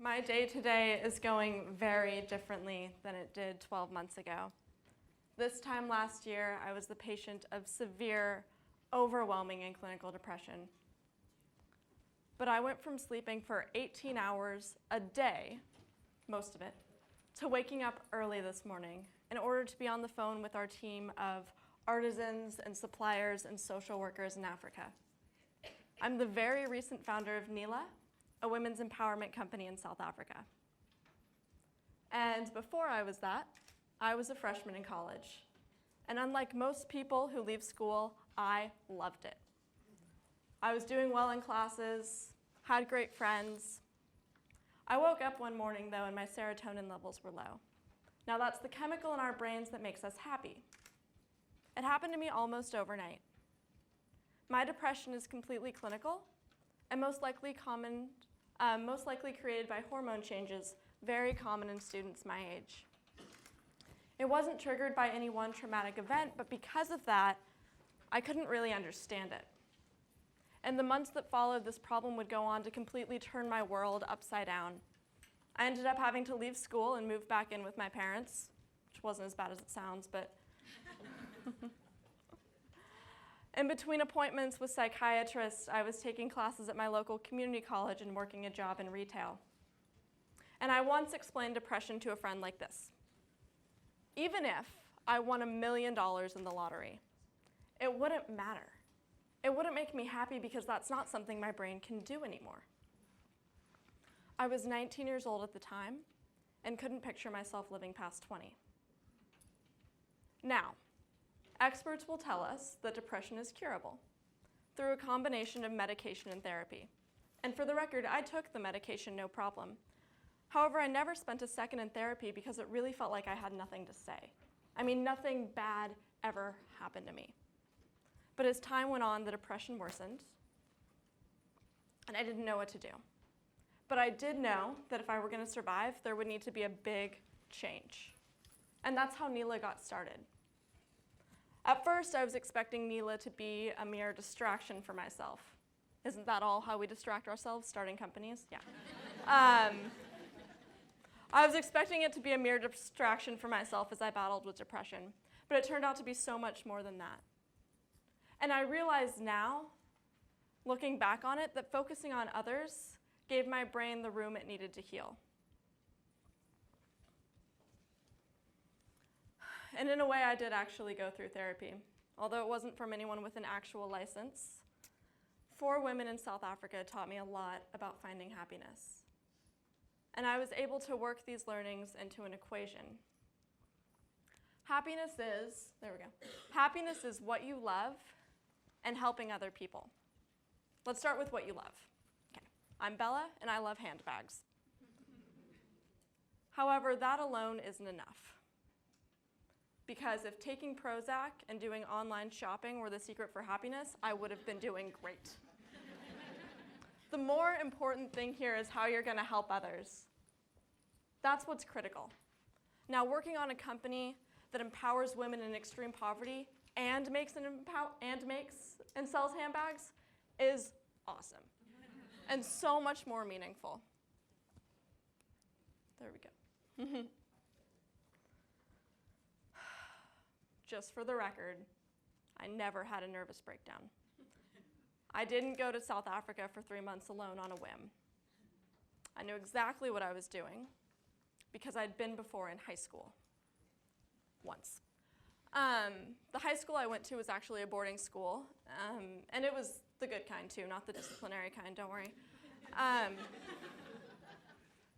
My day today is going very differently than it did 12 months ago. This time last year, I was the patient of severe, overwhelming and clinical depression. But I went from sleeping for 18 hours a day, most of it, to waking up early this morning in order to be on the phone with our team of artisans and suppliers and social workers in Africa. I'm the very recent founder of Neela, a women's empowerment company in South Africa. And before I was that, I was a freshman in college. And unlike most people who leave school, I loved it. I was doing well in classes, had great friends. I woke up one morning, though, and my serotonin levels were low. Now, that's the chemical in our brains that makes us happy. It happened to me almost overnight. My depression is completely clinical and most likely created by hormone changes, very common in students my age. It wasn't triggered by any one traumatic event, but because of that, I couldn't really understand it. And the months that followed, this problem would go on to completely turn my world upside down. I ended up having to leave school and move back in with my parents, which wasn't as bad as it sounds, but in between appointments with psychiatrists, I was taking classes at my local community college and working a job in retail. And I once explained depression to a friend like this: even if I won $1 million in the lottery, it wouldn't matter. It wouldn't make me happy because that's not something my brain can do anymore. I was 19 years old at the time and couldn't picture myself living past 20. Now, experts will tell us that depression is curable through a combination of medication and therapy. And for the record, I took the medication no problem. However, I never spent a second in therapy because it really felt like I had nothing to say. I mean, nothing bad ever happened to me. But as time went on, the depression worsened, and I didn't know what to do. But I did know that if I were going to survive, there would need to be a big change. And that's how Neela got started. At first, I was expecting Neela to be a mere distraction for myself. Isn't that all how we distract ourselves, starting companies? Yeah. I was expecting it to be a mere distraction for myself as I battled with depression, but it turned out to be so much more than that. And I realize now, looking back on it, that focusing on others gave my brain the room it needed to heal. And in a way, I did actually go through therapy, although it wasn't from anyone with an actual license. 4 women in South Africa taught me a lot about finding happiness. And I was able to work these learnings into an equation. Happiness is what you love and helping other people. Let's start with what you love. Okay. I'm Bella, and I love handbags. However, that alone isn't enough. Because if taking Prozac and doing online shopping were the secret for happiness, I would have been doing great. The more important thing here is how you're going to help others. That's what's critical. Now, working on a company that empowers women in extreme poverty and makes and sells handbags is awesome and so much more meaningful. There we go. Just for the record, I never had a nervous breakdown. I didn't go to South Africa for 3 months alone on a whim. I knew exactly what I was doing because I'd been before in high school, once. The high school I went to was actually a boarding school, and it was the good kind too, not the disciplinary kind, don't worry.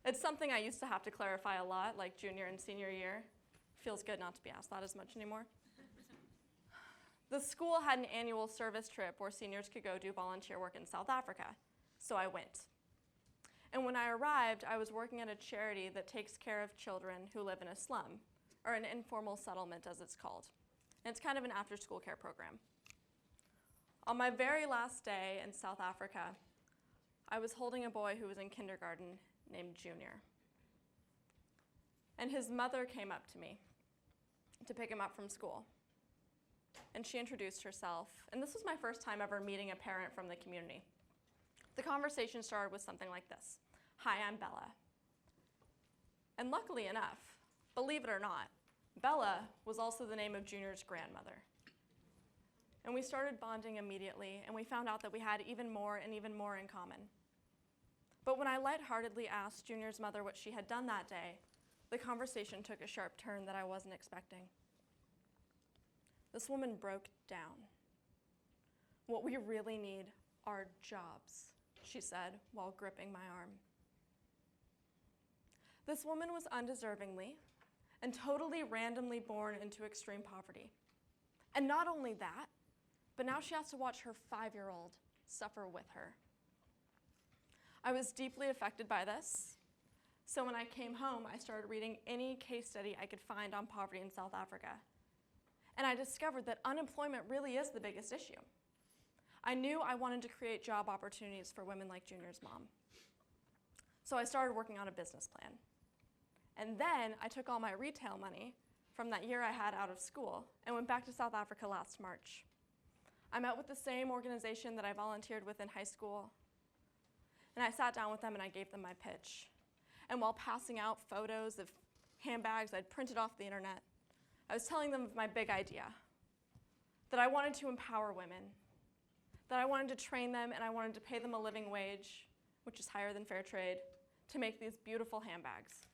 It's something I used to have to clarify a lot, like junior and senior year. Feels good not to be asked that as much anymore. The school had an annual service trip where seniors could go do volunteer work in South Africa, so I went. And when I arrived, I was working at a charity that takes care of children who live in a slum, or an informal settlement as it's called. And it's kind of an after-school care program. On my very last day in South Africa, I was holding a boy who was in kindergarten named Junior. And his mother came up to me to pick him up from school. And she introduced herself. And this was my first time ever meeting a parent from the community. The conversation started with something like this. Hi, I'm Bella. And luckily enough, believe it or not, Bella was also the name of Junior's grandmother. And we started bonding immediately, and we found out that we had even more in common. But when I lightheartedly asked Junior's mother what she had done that day, the conversation took a sharp turn that I wasn't expecting. This woman broke down. "What we really need are jobs," she said while gripping my arm. This woman was undeservingly and totally randomly born into extreme poverty. And not only that, but now she has to watch her 5-year-old suffer with her. I was deeply affected by this, so when I came home, I started reading any case study I could find on poverty in South Africa. And I discovered that unemployment really is the biggest issue. I knew I wanted to create job opportunities for women like Junior's mom. So I started working on a business plan. And then I took all my retail money from that year I had out of school and went back to South Africa last March. I met with the same organization that I volunteered with in high school, and I sat down with them and I gave them my pitch. And while passing out photos of handbags I'd printed off the internet, I was telling them of my big idea, that I wanted to empower women, that I wanted to train them and I wanted to pay them a living wage, which is higher than fair trade, to make these beautiful handbags.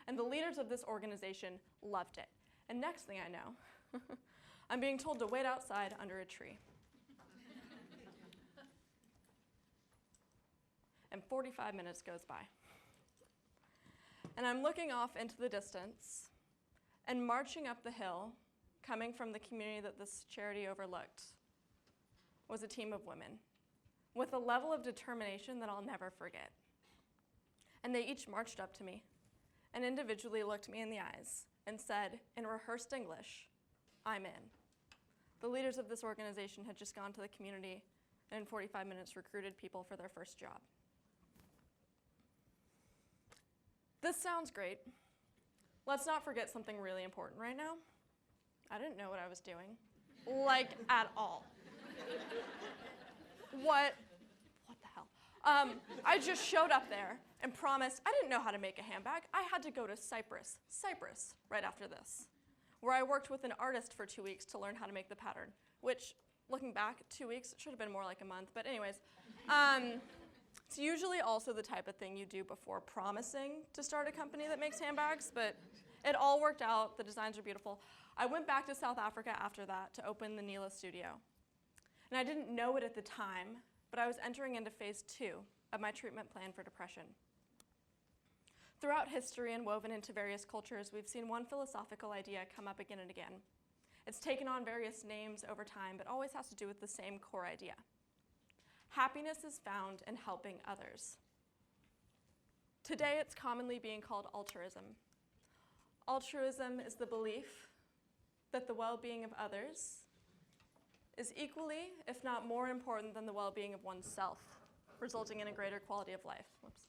And the leaders of this organization loved it. And next thing I know, I'm being told to wait outside under a tree. And 45 minutes goes by. And I'm looking off into the distance, and marching up the hill, coming from the community that this charity overlooked, was a team of women with a level of determination that I'll never forget. And they each marched up to me and individually looked me in the eyes and said, in rehearsed English, "I'm in." The leaders of this organization had just gone to the community and in 45 minutes recruited people for their first job. This sounds great. Let's not forget something really important right now. I didn't know what I was doing, like at all. What the hell? I just showed up there and promised I didn't know how to make a handbag. I had to go to Cyprus, right after this, where I worked with an artist for 2 weeks to learn how to make the pattern, which, looking back, 2 weeks, it should have been more like a month, but anyways. It's usually also the type of thing you do before promising to start a company that makes handbags, but it all worked out. The designs are beautiful. I went back to South Africa after that to open the Neela studio. And I didn't know it at the time, but I was entering into phase 2 of my treatment plan for depression. Throughout history and woven into various cultures, we've seen one philosophical idea come up again and again. It's taken on various names over time, but always has to do with the same core idea. Happiness is found in helping others. Today, it's commonly being called altruism. Altruism is the belief that the well-being of others is equally, if not more important than the well-being of oneself, resulting in a greater quality of life. Whoops.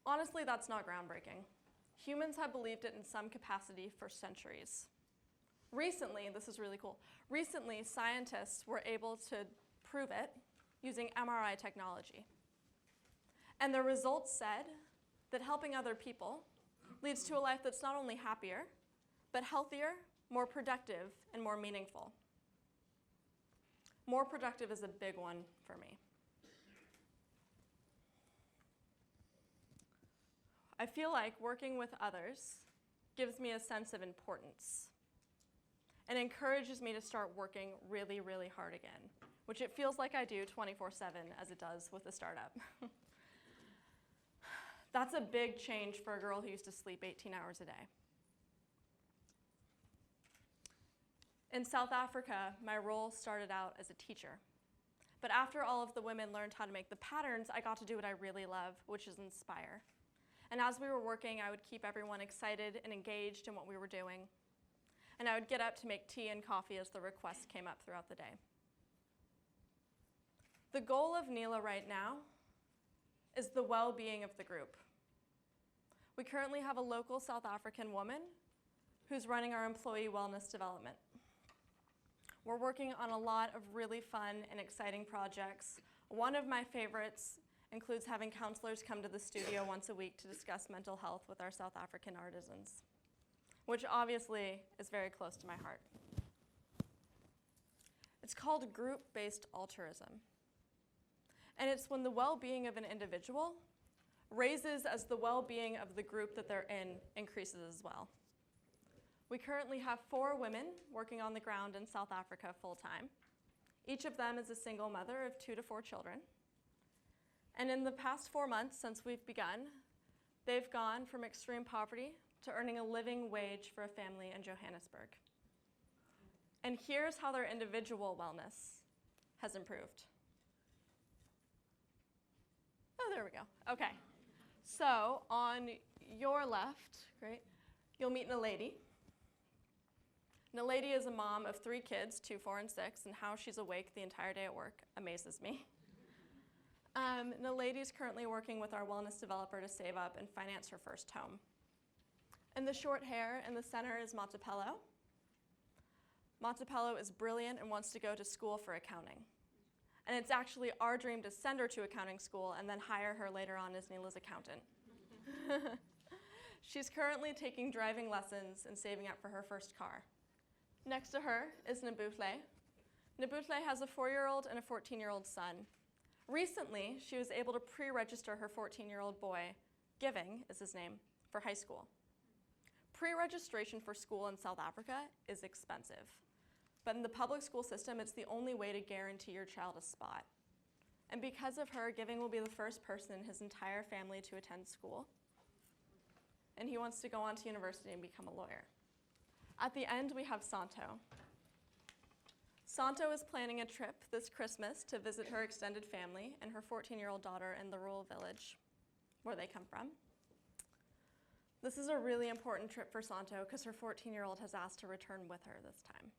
Honestly, that's not groundbreaking. Humans have believed it in some capacity for centuries. Recently, this is really cool, recently scientists were able to prove it using MRI technology. And the results said that helping other people leads to a life that's not only happier, but healthier, more productive, and more meaningful. More productive is a big one for me. I feel like working with others gives me a sense of importance and encourages me to start working really, really hard again, which it feels like I do 24/7 as it does with a startup. That's a big change for a girl who used to sleep 18 hours a day. In South Africa, my role started out as a teacher. But after all of the women learned how to make the patterns, I got to do what I really love, which is inspire. And as we were working, I would keep everyone excited and engaged in what we were doing. And I would get up to make tea and coffee as the requests came up throughout the day. The goal of Neela right now is the well-being of the group. We currently have a local South African woman who's running our employee wellness development. We're working on a lot of really fun and exciting projects. One of my favorites includes having counselors come to the studio once a week to discuss mental health with our South African artisans, which obviously is very close to my heart. It's called group-based altruism. And it's when the well-being of an individual raises as the well-being of the group that they're in increases as well. We currently have 4 women working on the ground in South Africa full-time. Each of them is a single mother of 2 to 4 children. And in the past 4 months since we've begun, they've gone from extreme poverty to earning a living wage for a family in Johannesburg. And here's how their individual wellness has improved. Oh, there we go. Okay. So on your left, great, you'll meet Naledi. Naledi is a mom of 3 kids, 2, 4, and 6, and how she's awake the entire day at work amazes me. Naledi is currently working with our wellness developer to save up and finance her first home. And the short hair in the center is Matapelo. Matapelo is brilliant and wants to go to school for accounting. And it's actually our dream to send her to accounting school and then hire her later on as Neela's accountant. She's currently taking driving lessons and saving up for her first car. Next to her is Nabuhle. Nabuhle has a 4-year-old and a 14-year-old son. Recently, she was able to pre-register her 14-year-old boy, Giving is his name, for high school. Pre-registration for school in South Africa is expensive. But in the public school system, it's the only way to guarantee your child a spot. And because of her, Giving will be the first person in his entire family to attend school. And he wants to go on to university and become a lawyer. At the end, we have Santo. Santo is planning a trip this Christmas to visit her extended family and her 14-year-old daughter in the rural village where they come from. This is a really important trip for Santo because her 14-year-old has asked to return with her this time.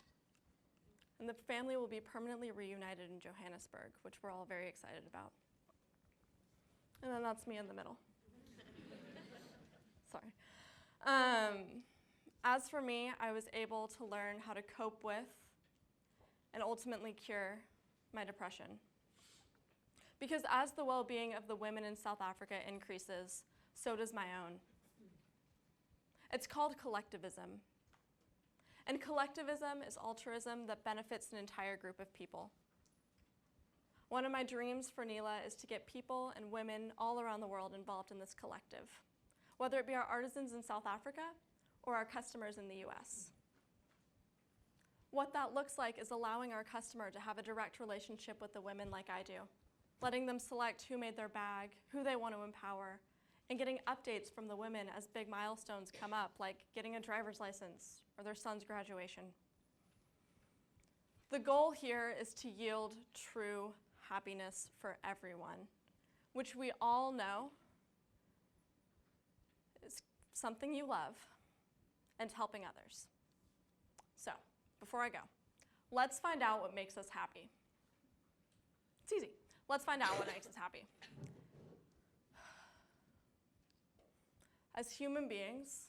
And the family will be permanently reunited in Johannesburg, which we're all very excited about. And then that's me in the middle. Sorry. As for me, I was able to learn how to cope with and ultimately cure my depression. Because as the well-being of the women in South Africa increases, so does my own. It's called collectivism. And collectivism is altruism that benefits an entire group of people. One of my dreams for Neela is to get people and women all around the world involved in this collective, whether it be our artisans in South Africa or our customers in the US. What that looks like is allowing our customer to have a direct relationship with the women like I do, letting them select who made their bag, who they want to empower, and getting updates from the women as big milestones come up, like getting a driver's license or their son's graduation. The goal here is to yield true happiness for everyone, which we all know is something you love, and helping others. So, before I go, let's find out what makes us happy. It's easy. Let's find out what makes us happy. As human beings,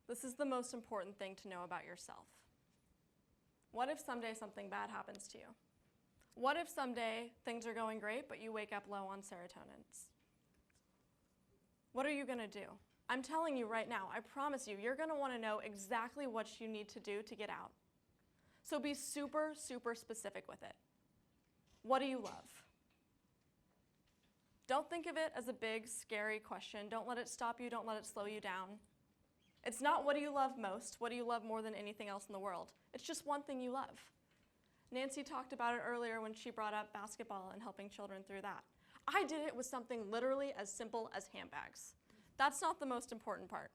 this is the most important thing to know about yourself. What if someday something bad happens to you? What if someday things are going great, but you wake up low on serotonin? What are you gonna do? I'm telling you right now, I promise you, you're gonna wanna know exactly what you need to do to get out. So be super, super specific with it. What do you love? Don't think of it as a big, scary question. Don't let it stop you, don't let it slow you down. It's not what do you love most, what do you love more than anything else in the world. It's just one thing you love. Nancy talked about it earlier when she brought up basketball and helping children through that. I did it with something literally as simple as handbags. That's not the most important part.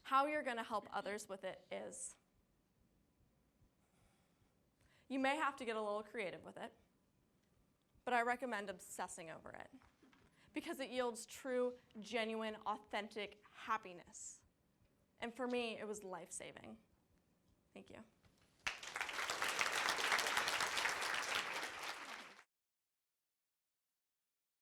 How you're gonna help others with it is. You may have to get a little creative with it, but I recommend obsessing over it because it yields true, genuine, authentic happiness. And for me, it was life-saving. Thank you.